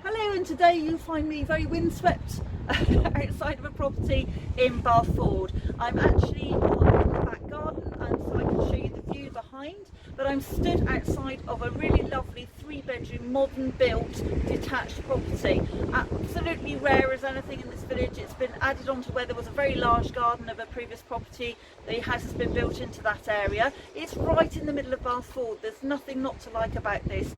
Hello, and today you find me very windswept outside of a property in Bathford. I'm actually in the back garden, and so I can show you the view behind, but I'm stood outside of a really lovely 3-bedroom modern built detached property. Absolutely rare as anything in this village. It's been added onto where there was a very large garden of a previous property. The house has been built into that area. It's right in the middle of Bathford. There's nothing not to like about this.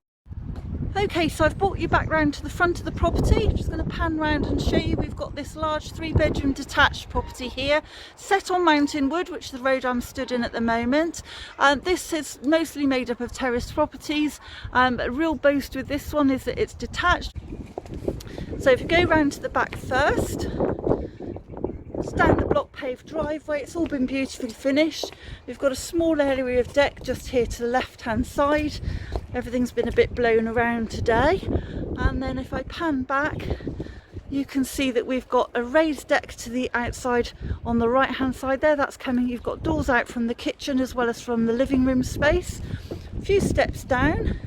Okay, so I've brought you back round to the front of the property. Just going to pan round and show you. We've got this large 3-bedroom detached property here, set on mountain wood, which is the road I'm stood in at the moment. This is mostly made up of terraced properties. A real boast with this one is that it's detached. So if you go round to the back first, it's down the block paved driveway. It's all been beautifully finished. We've got a small area of deck just here to the left hand side. Everything's been a bit blown around today. And then if I pan back, you can see that we've got a raised deck to the outside on the right hand side there. That's coming, you've got doors out from the kitchen as well as from the living room space. A few steps down,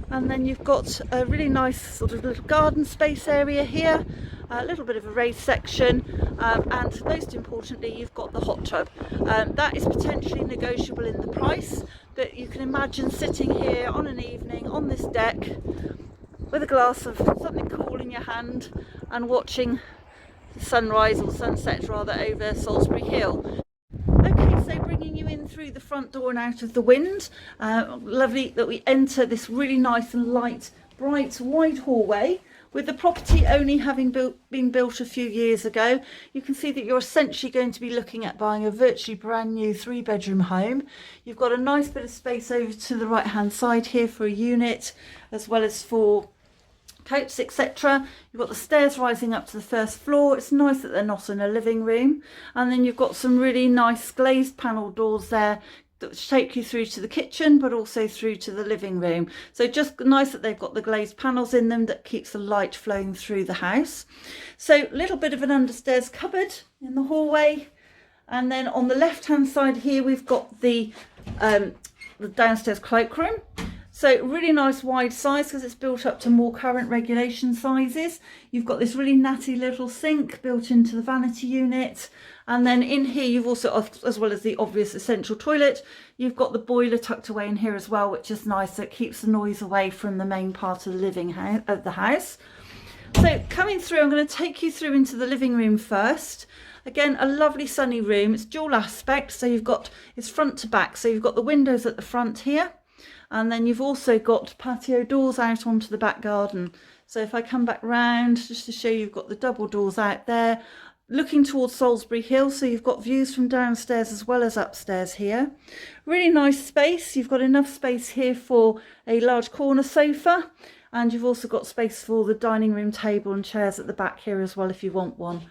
and then you've got a really nice sort of little garden space area here, a little bit of a raised section, and most importantly you've got the hot tub. That is potentially negotiable in the price, but you can imagine sitting here on an evening on this deck with a glass of something cool in your hand and watching the sunrise or sunset rather over Salisbury Hill. Okay, so bringing you in through the front door and out of the wind. Lovely that we enter this really nice and light, bright, wide hallway. With the property only having been built a few years ago, you can see that you're essentially going to be looking at buying a virtually brand new 3-bedroom home. You've got a nice bit of space over to the right hand side here for a unit, as well as for coats, etc. You've got the stairs rising up to the first floor. It's nice that they're not in a living room. And then you've got some really nice glazed panel doors there that take you through to the kitchen, but also through to the living room. So just nice that they've got the glazed panels in them that keeps the light flowing through the house. So a little bit of an understairs cupboard in the hallway. And then on the left hand side here, we've got the downstairs cloakroom. So really nice wide size because it's built up to more current regulation sizes. You've got this really natty little sink built into the vanity unit. And then in here you've also, as well as the obvious essential toilet, you've got the boiler tucked away in here as well, which is nice. So it keeps the noise away from the main part of the house. So coming through, I'm going to take you through into the living room first. Again, a lovely sunny room. It's dual aspect. So it's front to back. So you've got the windows at the front here. And then you've also got patio doors out onto the back garden. So if I come back round just to show you, you've got the double doors out there looking towards Salisbury Hill. So you've got views from downstairs as well as upstairs here. Really nice space. You've got enough space here for a large corner sofa. And you've also got space for the dining room table and chairs at the back here as well if you want one.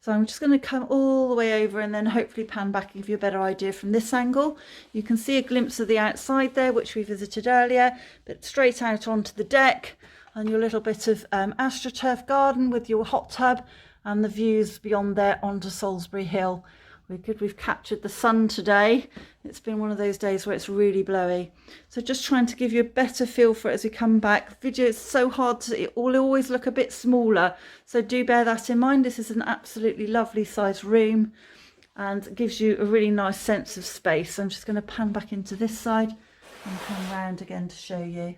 So I'm just going to come all the way over and then hopefully pan back and give you a better idea from this angle. You can see a glimpse of the outside there, which we visited earlier, but straight out onto the deck and your little bit of astroturf garden with your hot tub and the views beyond there onto Salisbury Hill. We're good, we've captured the sun today. It's been one of those days where it's really blowy. So just trying to give you a better feel for it as we come back. The video is so hard to, it will always look a bit smaller. So do bear that in mind. This is an absolutely lovely sized room and gives you a really nice sense of space. So I'm just going to pan back into this side and come round again to show you.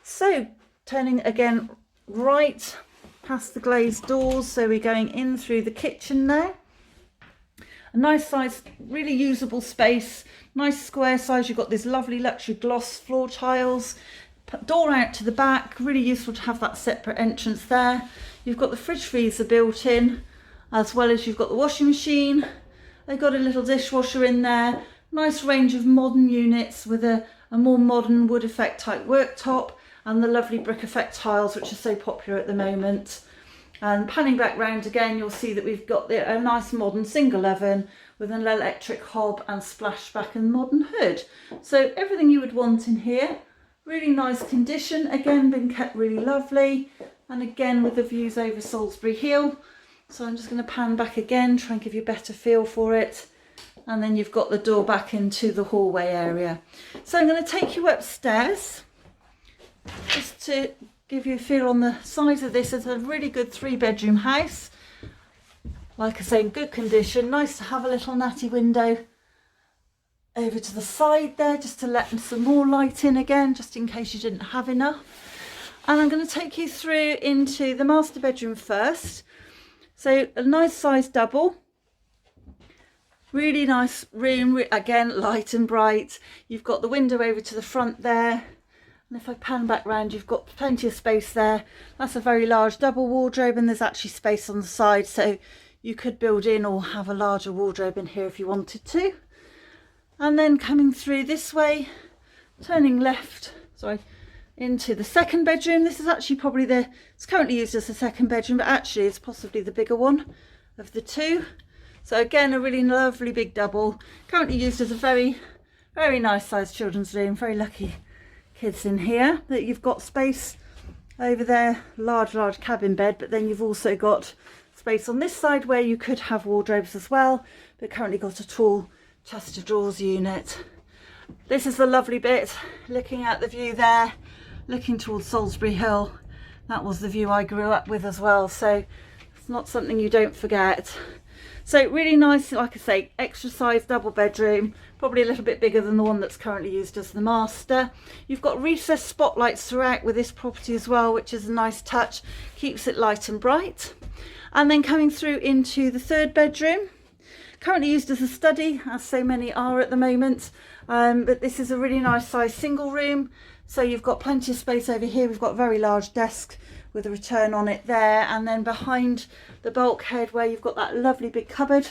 So turning again right past the glazed doors. So we're going in through the kitchen now. A nice size, really usable space, nice square size. You've got this lovely luxury gloss floor tiles, door out to the back, really useful to have that separate entrance there. You've got the fridge freezer built in, as well as you've got the washing machine. They've got a little dishwasher in there. Nice range of modern units with a more modern wood effect type worktop and the lovely brick effect tiles, which are so popular at the moment. And panning back round again, you'll see that we've got a nice modern single oven with an electric hob and splashback and modern hood. So everything you would want in here. Really nice condition, again been kept really lovely, and again with the views over Salisbury Hill. So I'm just going to pan back again, try and give you a better feel for it. And then you've got the door back into the hallway area. So I'm going to take you upstairs just to give you a feel on the size of this. It's a really good 3-bedroom house. Like I say, in good condition. Nice to have a little natty window over to the side there, just to let some more light in again, just in case you didn't have enough. And I'm going to take you through into the master bedroom first. So a nice size double. Really nice room, again light and bright. You've got the window over to the front there, and if I pan back round, you've got plenty of space there. That's a very large double wardrobe, and there's actually space on the side, so you could build in or have a larger wardrobe in here if you wanted to. And then coming through this way, turning left, into the second bedroom. This is actually probably it's currently used as the second bedroom, but actually it's possibly the bigger one of the two. So again, a really lovely big double, currently used as a very, very nice sized children's room. Very lucky kids in here. That you've got space over there, large cabin bed, but then you've also got space on this side where you could have wardrobes as well, but currently got a tall chest of drawers unit. This is the lovely bit, looking at the view there, looking towards Salisbury Hill. That was the view I grew up with as well, so it's not something you don't forget. So really nice, like I say, extra size double bedroom, probably a little bit bigger than the one that's currently used as the master. You've got recessed spotlights throughout with this property as well, which is a nice touch, keeps it light and bright. And then coming through into the third bedroom, currently used as a study, as so many are at the moment, but this is a really nice size single room. So you've got plenty of space over here. We've got a very large desk with a return on it there, and then behind the bulkhead where you've got that lovely big cupboard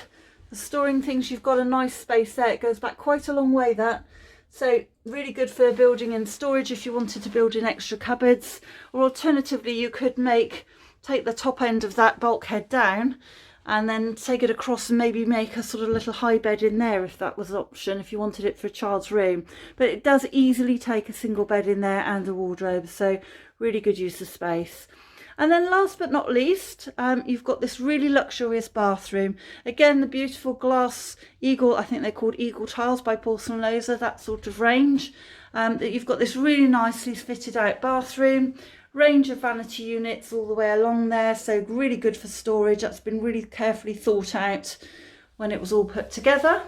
for storing things, you've got a nice space there. It goes back quite a long way, that, so really good for building in storage if you wanted to build in extra cupboards. Or alternatively, you could take the top end of that bulkhead down and then take it across and maybe make a sort of little high bed in there if that was an option, if you wanted it for a child's room. But it does easily take a single bed in there and a wardrobe, so really good use of space. And then last but not least, you've got this really luxurious bathroom. Again, the beautiful glass eagle, I think they're called eagle tiles by Porcelain-Loza, that sort of range. That you've got this really nicely fitted out bathroom, range of vanity units all the way along there, so really good for storage. That's been really carefully thought out when it was all put together.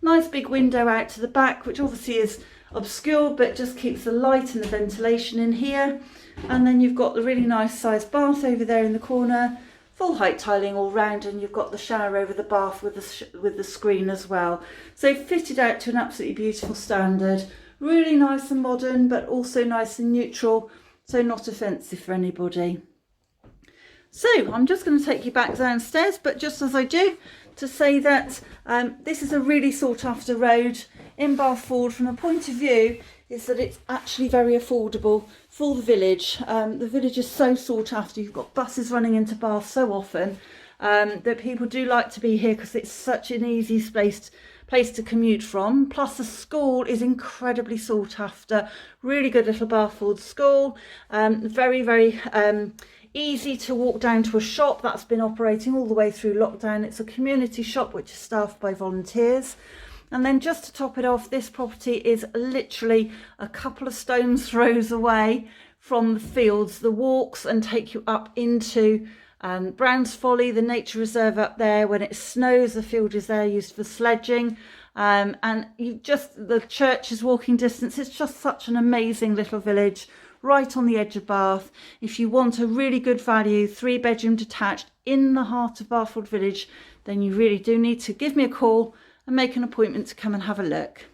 Nice big window out to the back, which obviously is obscured but just keeps the light and the ventilation in here. And then you've got the really nice sized bath over there in the corner, full height tiling all round, and you've got the shower over the bath with the screen as well. So fitted out to an absolutely beautiful standard, really nice and modern, but also nice and neutral, so not offensive for anybody. So I'm just going to take you back downstairs, but just as I do, to say that this is a really sought after road in Bathford. From a point of view is that it's actually very affordable for the village. The village is so sought after. You've got buses running into Bath so often that people do like to be here because it's such an easy place to commute from. Plus the school is incredibly sought after. Really good little Bathford school. Very easy to walk down to a shop that's been operating all the way through lockdown. It's a community shop which is staffed by volunteers. And then just to top it off, this property is literally a couple of stones throws away from the fields, the walks, and take you up into Brown's Folly, the nature reserve up there. When it snows, the field is there used for sledging. And the church is walking distance. It's just such an amazing little village right on the edge of Bath. If you want a really good value 3-bedroom detached in the heart of Bathford Village, then you really do need to give me a call and make an appointment to come and have a look.